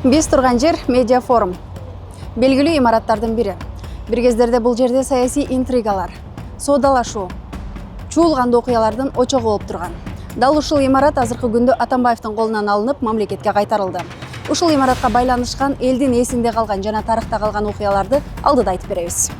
Биз турган жер медиа форум. Белгилүү имараттардын бири. Бир кездерде бул жерде саясий интригалар, соодалашуу, чуулган окуялардын очогу болуп турган. Дал ушул имарат азыркы күндө Атамбаевдин колунан алынып, мамлекетке кайтарылды. Ушул имаратка байланышкан элдин эсинде калган жана тарыхта калган окуяларды алдыда айтып беребиз.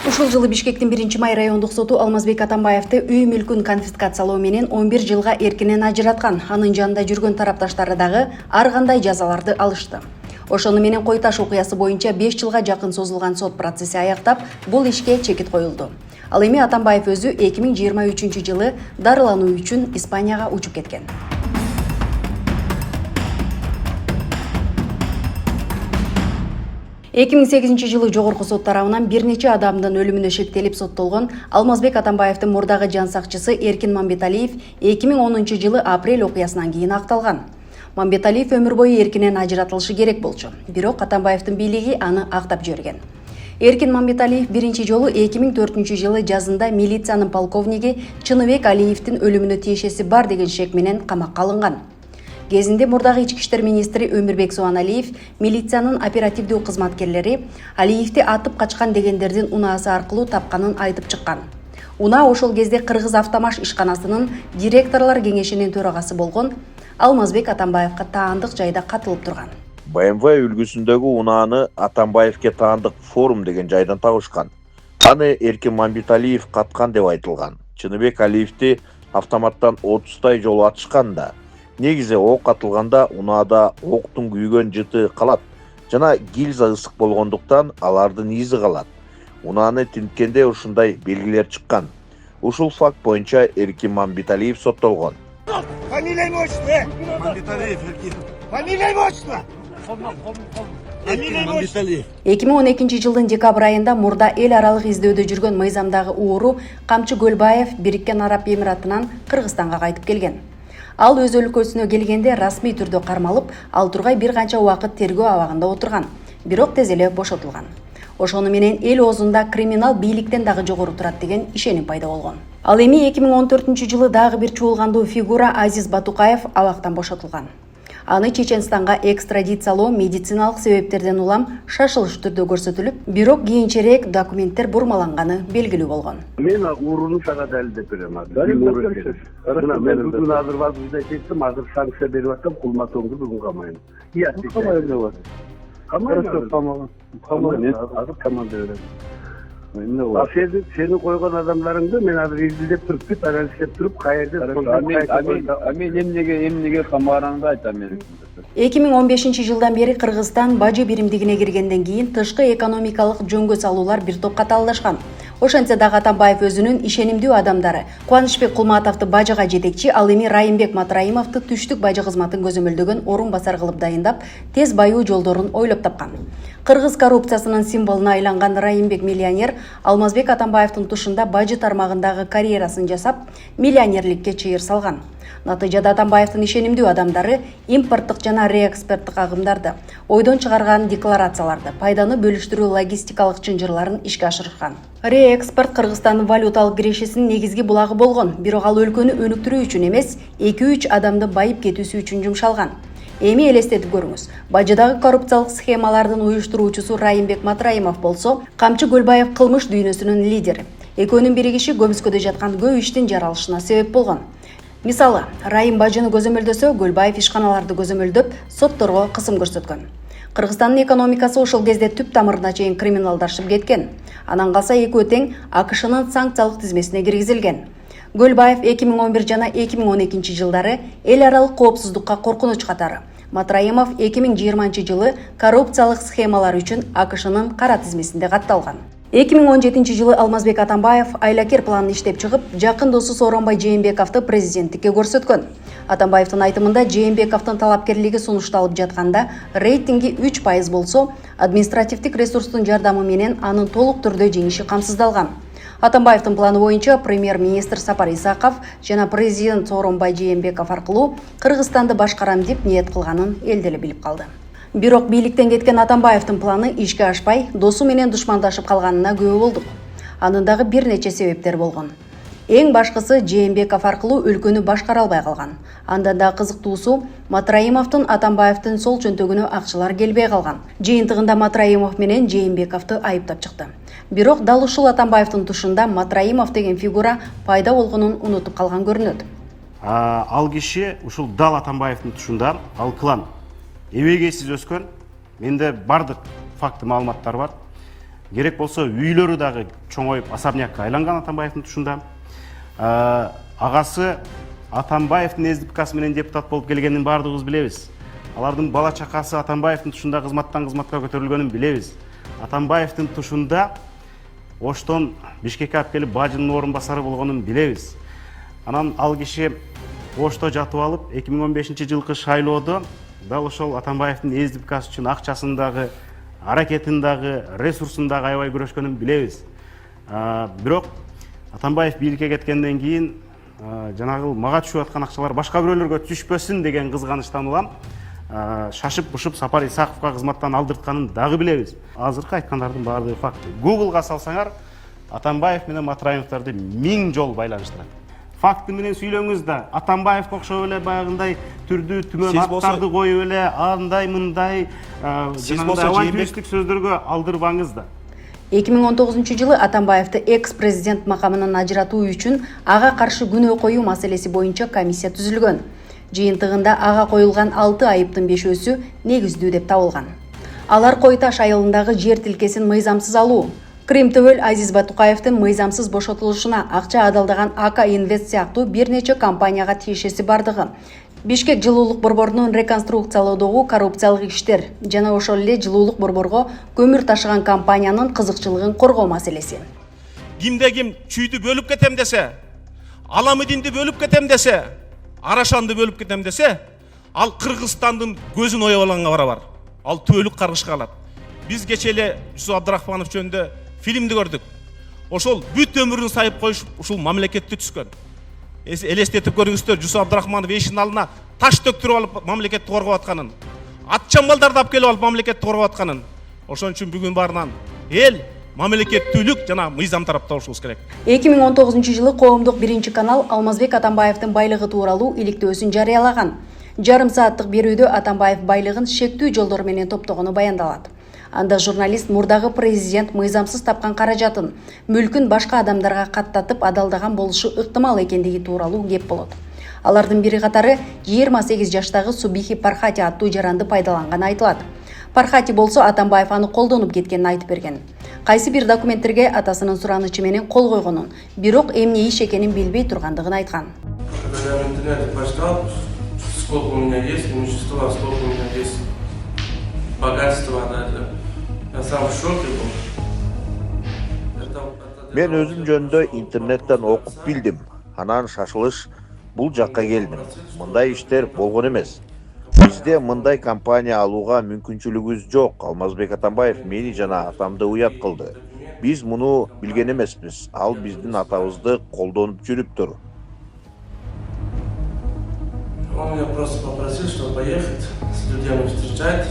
Ушул жылы Бишкектин 1-май райондук соту Алмазбек Атамбаевди үй мүлкүн конфискациялоо менен 11 жылга эркинен ажыраткан. Анын жанында жүргөн тарапташтары дагы ар кандай жазаларды алышты. Ошону менен Кой Таш окуясы боюнча 5 жылга жакын созулган сот процесси аяктап, бул ишке чекит коюлду. Ал эми Атамбаев өзү 2023 жылы дарылануу үчүн Испанияга учуп кеткен. 2008 жылы жогорку сот тарабынан бир нече адамдын өлүмүнө шектелип соттолгон Алмазбек Атамбаевдин мурдагы жан сакчысы Эркин Мамбеталиев 2010 жылы апрель окуясынан кийин акталган. Мамбеталиев өмүр бою эркинен ажыратылышы керек болчу. Бирок Атамбаевдин бийлиги аны актап жиберген. Эркин Мамбеталиев биринчи жолу 2004 жылы жазында милициянын полковниги Чыныбек Алиевдин өлүмүнө тиешеси бар деген шек менен камакка алынган. Кезинде мурдагы ички иштер министри Өмүрбек Суаналиев милициянын оперативдүү кызматкерлери Алиевди атып качкан дегендердин унаасы аркылуу тапканын айтып чыккан. Унаа ошол кезде Кыргыз автомаш ишканасынын директорлор кеңешинин төрагасы болгон Алмазбек Атамбаевга таандык жайда катылып турган. БМВ үлгүсүндөгү унааны Атамбаевге таандык форум деген жайдан табышкан. Аны Эркин Мамбеталиев каткан деп айтылган. Чыныбек Алиевди автоматтан 30 жолу атышканда, негизи ок атылганда унаада октун күйгөн жыты калат жана гильза ысык болгондуктан алардын изи калат. Унааны тинткенде ушундай белгилер чыккан. Ушул факт боюнча Эркин Мамбеталиев соттолгон. Фамилия имя отчество? Мамбеталиев Эркин. Фамилия имя отчество? Эркин Мамбеталиев. 2012 жылдын декабрь айында мурда эл аралык издөөдө жүргөн мыйзамдагы ууру Камчы Көлбаев Бириккен Араб Эмиратынан Кыргызстанга кайтып келген. Ал өз өлкөсүнө келгенде расмий түрдө кармалып, ал тургай бир канча убакыт тергөө абагында отурган. Бирок тез эле бошотулган. Ошону менен эл оозунда криминал бийликтен дагы жогору турат деген ишеним пайда болгон. Ал эми 2014 жылы дагы бир чуулгандуу фигура Азиз Батукаев абактан бошотулган. Аны Чеченстанга экстрадициялоо медициналык себептерден улам шашылыш түрдө көрсөтүлүп, бирок кийинчерээк документтер бурмаланганы белгилүү болгон. Мен уруну сага далилдеп берем. Мен бүгүн азыр вазирде чечтим, азыр санкция берип атам, кулматоңду бүгүн камайын. Азыр камалда берем. Сени койгон адамдарыңды мен азыр изилдеп туруп, анализдеп туруп, каерде Мен эмнеге камаганыңды айтам мен. 2015 жылдан бери Кыргызстан бажы биримдигине киргенден кийин тышкы экономикалык жөнгө салуулар бир топко талдашкан. Ошентсе дагы Атамбаев өзүнүн ишенимдүү адамдары Кубанычбек Кулматовду бажыга жетекчи, ал эми Райымбек Матраимовду түштүк бажы кызматын көзөмөлдөгөн орун басар кылып дайындап, тез байуу жолдорун ойлоп тапкан. Кыргыз коррупциясынын символуна айланган Райымбек миллионер Алмазбек Атамбаевдин тушунда бажы тармагындагы карьерасын жасап, миллионерликке чыйыр салган. Натыйжада Атамбаевдин ишенимдүү адамдары импорттук жана реэкспорттук агымдарды, ойдон чыгарган декларацияларды, пайданы бөлүштүрүү логистикалык чынжырларын ишке ашырган. Реэкспорт Кыргызстандын валюталык кирешесинин негизги булагы болгон, бирок ал өлкөнү өнүктүрүү үчүн эмес, 2-3 адамды байып кетүүсү үчүн жумшалган. Эми элестетип көрүңүз. Бажыдагы коррупциялык схемалардын уюштуруучусу Райымбек Матраимов болсо, Камчы Көлбаев кылмыш дүйнөсүнүн лидери. Экөөнүн биригиши көмүскөдө жаткан көп иштин жаралышына себеп болгон. Мисалы, Райым бажыны көзөмөлдөсө, Көлбаев ишканаларды көзөмөлдөп, сотторго кысым көрсөткөн. Кыргызстандын экономикасы ошол кезде түп тамырына чейин криминалдашып кеткен. Анан калса экөө тең АКШнын санкциялык тизмесине киргизилген. Көлбаев 2011 жана 2012 жылдары эл аралык коопсуздукка коркунуч катары. Матраимов 2020 жылы коррупциялык схемалар үчүн АКШнын кара тизмесинде катталган. 2017 жылы Алмазбек Атамбаев айлакер планын иштеп чыгып, жакын досу Сооронбай Жээнбековду президенттикке көрсөткөн. Атамбаевдин айтымында Жээнбековдун талапкерлиги сунушталып жатканда рейтинги 3% болсо, административдик ресурстун жардамы менен анын толук түрдө жеңиши камсыздалган. Атамбаевдин планы боюнча премьер-министр Сапар Исаков жана президент Сооронбай Жээнбеков аркылуу Кыргызстанды башкарам деп ниет кылганын эл деле билип калды. Бирок бийликтен кеткен Атамбаевдин планы ишке ашпай, досу менен душмандашып калганына күбө болдук. Анын дагы бир нече себептер болгон. Эң башкысы Жээнбеков аркылуу өлкөнү башкара албай калган. Андан да кызыктуусу Матраимовдун Атамбаевдин сол чөнтөгүнө акчалар келбей калган. Жыйынтыгында Матраимов менен Жээнбековду айыптап чыкты. Бирок дал ушул Атамбаевдин тушунда Матраимов деген фигура пайда болгонун унутуп калган көрүнөт. Ал киши ушул дал Атамбаевдин тушунда, ал клан эбегейсиз өскөн. Менде бардык факты маалыматтар бар. Керек болсо үйлөрү дагы чоңоюп особнякка айланган Атамбаевдин тушунда. Агасы Атамбаевдин СДПКсы менен депутат болуп келгенин бардыгыбыз билебиз. Алардын бала чакасы Атамбаевдин тушунда кызматтан кызматка көтөрүлгөнүн билебиз. Атамбаевдин тушунда Оштон Бишкекке алып келип бажынын орун басары болгонун билебиз. Анан ал киши Ошто жатып алып 2015-жылкы шайлоодо дал ошол Атамбаевдин СДПКсы үчүн акчасын дагы, аракетин дагы, ресурсун дагы аябай күрөшкөнүн билебиз. Бирок Атамбаев бийликке кеткенден кийин жанагы мага түшүп аткан акчалар башка бирөөлөргө түшпөсүн деген кызганычтан улам шашып-бушуп Сапар Исаковго кызматтан алдыртканын дагы билебиз. Азыркы айткандардын баардыгы факт. Google'га салсаңар Атамбаев менен Матраимовдорду 1000 жол байланыштырат. Факты менен сүйлөңүз да, Атамбаевге окшоп эле баягындай түрдүү түмөн аттарды коюп эле андай мындай авантюристтик сөздөргө алдырбаңыз да. 2019-жылы Атамбаевди экс-президент макамынан ажыратуу үчүн ага каршы күнөө коюу маселеси боюнча комиссия түзүлгөн. Жыйынтыгында ага коюлган 6 айыптын 5-өсү негиздүү деп табылган. Алар Кой Таш айылындагы жер тилкесин мыйзамсыз алуу, Крим Төбөл Азиз Батукаевдин мыйзамсыз бошотулушуна акча адалдаган АК Инвест сыяктуу бир нече компанияга тиешеси бардыгы, Бишкек жылуулук борборунун реконструкциялоодогу коррупциялык иштер жана ошол эле жылуулук борборго көмүр ташыган компаниянын кызыкчылыгын коргоо маселеси. Кимде ким чүйдү бөлүп кетем десе, Аламидинди бөлүп кетем десе, Арашанды бөлүп кетем десе, ал Кыргызстандын көзүн оюп алганга барабар. Ал түбөлүк каргышка алат. Биз кече эле Жусуп Абдрахманов жөнүндө фильмди көрдүк. Ошол бүт өмүрүн сайып коюшуп, ушул мамлекетти түзгөн. Элестетип көрүңүздөр, Жусуп Абдрахманов эшин алдына таш төктүрүп алып мамлекетти коргоп атканын, атчан балдарды алып келип алып мамлекетти коргоп атканын. Ошон үчүн бүгүн баарынан эл мамлекеттүүлүк жана мыйзам тарапта болушубуз керек. 2019-жылы коомдук биринчи канал Алмазбек Атамбаевдин байлыгы тууралуу иликтөөсүн жарыялаган. Жарым сааттык берүүдө Атамбаев байлыгын шектүү жолдор менен топтогону баяндалат. Анда журналист мурдагы президент мыйзамсыз тапкан каражатын, мүлкүн башка адамдарга каттатып адалдаган болушу ыктымал экендиги тууралуу кеп болот. Алардын бири катары 28 жаштагы Субихи Пархати аттуу жаранды пайдаланганы айтылат. Пархати болсо Атамбаев аны колдонуп кеткенин айтып берген. Кайсы бир документтерге атасынын суранычы менен кол койгонун, бирок эмне иш экенин билбей тургандыгын айткан. Когда я в интернете прочитал, сколько у меня есть имущества, сколько у меня есть богатства, я сам в шоке был. Мен өзүм жөнүндө интернеттен окуп билдим. Анан шашылыш бул жакка келдим. Мындай иштер болгон эмес. Бизде мындай компания алууга мүмкүнчүлүгүбүз жок. Алмазбек Атамбаев мени жана атамды уят кылды. Биз муну билген эмеспиз. Ал биздин атабызды колдонуп жүрүптүр. Он меня просто попросил, чтобы поехать с людьми встречать,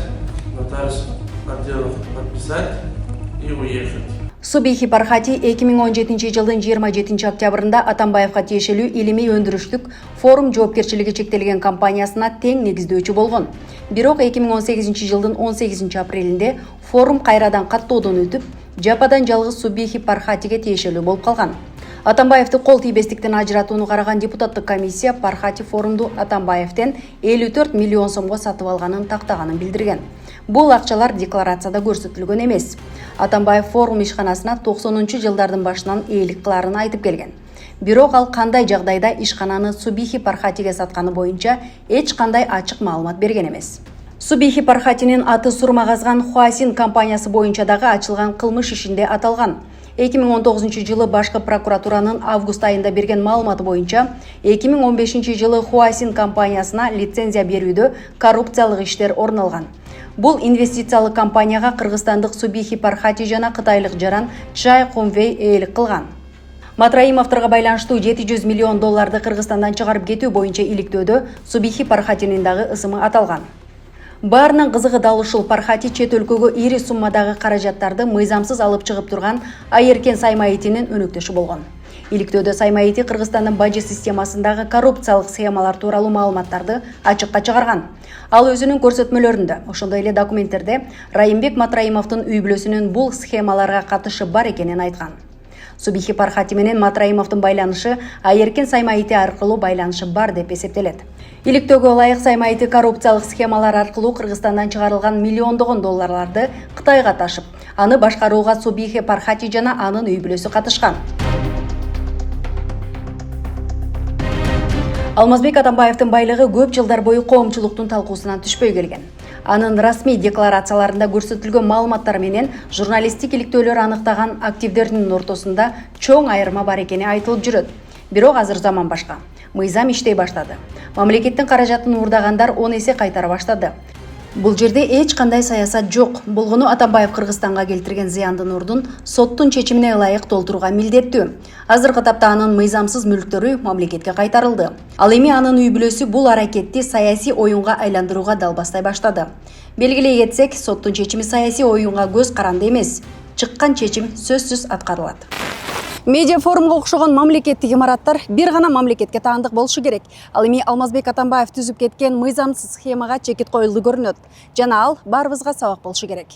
нотариус подписать и уехать. Субихи Пархати 2017-жылдын 27 октябрында Атамбаевга тиешелүү илимий өндүрүштүк форум жоопкерчилиги чектелген компаниясына тең негиздөөчү болгон. Бирок 2018-жылдын 18 апрелинде форум кайрадан каттоодон өтүп, жападан жалгыз Субихи Пархатиге тиешелүү болуп калган. Атамбаевди кол тийбестиктен ажыратууну караган депутаттык комиссия Пархати форумду Атамбаевден 54 миллион сомго сатып алганын тактаганын билдирген. Бул акчалар декларацияда көрсөтүлгөн эмес. Атамбаев форум ишканасына 90-жылдардын башынан ээлик кыларын айтып келген. Бирок ал кандай жагдайда ишкананы Субихи Пархатиге сатканы боюнча эч кандай ачык маалымат берген эмес. Субихи Пархатинин аты сурмагазган Хуасин компаниясы боюнча дагы ачылган кылмыш ишинде аталган. 2019-жылы башкы прокуратуранын август айында берген маалыматы боюнча 2015-жылы Хуасин компаниясына лицензия берүүдө коррупциялык иштер орун алган. Бул инвестициялык компанияга кыргызстандык Субихи Пархати жана кытайлык жаран Чай Хунвей ээлик кылган. Матраимовдорго байланыштуу 700 миллион долларды Кыргызстандан чыгарып кетүү боюнча иликтөөдө Субихи Пархатинин дагы ысымы аталган. Баарынан кызыгы дал ушул Пархати чет өлкөгө ири суммадагы каражаттарды мыйзамсыз алып чыгып турган Айеркен Саймаитинин өнөктөшү болгон. Иликтөөдө Саймаити Кыргызстандын бажы системасындагы коррупциялык схемалар тууралуу маалыматтарды ачыкка чыгарган. Ал өзүнүн көрсөтмөлөрүндө, ошондой эле документтерде Райымбек Матраимовдун үй бүлөсүнүн бул схемаларга катышы бар экенин айткан. Субихи Пархати менен Матраимовдун байланышы Айеркен Саймаити аркылуу байланышы бар деп эсептелет. Иликтөөгө ылайык Саймаити коррупциялык схемалар аркылуу Кыргызстандан чыгарылган миллиондогон долларларды Кытайга ташып, аны башкарууга Субихи Пархати жана анын үй бүлөсү катышкан. Алмазбек Атамбаевдин байлыгы көп жылдар бою коомчулуктун талкуусунан түшпөй келген. Анын расмий декларацияларында көрсөтүлгөн маалыматтар менен журналисттик иликтөөлөр аныктаган активдердин ортосунда чоң айырма бар экени айтылып жүрөт. Бирок азыр заман башка. Мыйзам иштей баштады. Мамлекеттин каражатын уурдагандар 10 эсе кайтара баштады. Бул жерде эч кандай саясат жок. Болгону Атамбаев Кыргызстанга келтирген зыяндын ордун соттун чечимине ылайык толтурууга милдеттүү. Азыркы тапта анын мыйзамсыз мүлктөрү мамлекетке кайтарылды. Ал эми анын үй бүлөсү бул аракетти саясий оюнга айландырууга далбастай баштады. Белгилей кетсек, соттун чечими саясий оюнга көз каранды эмес. Чыккан чечим сөзсүз аткарылат. Медиа форумга окшогон мамлекеттик имараттар бир гана мамлекетке таандык болушу керек. Ал эми Алмазбек Атамбаев түзүп кеткен мыйзамсыз схемага чекит коюлду көрүнөт. Жана ал баарыбызга сабак болушу керек.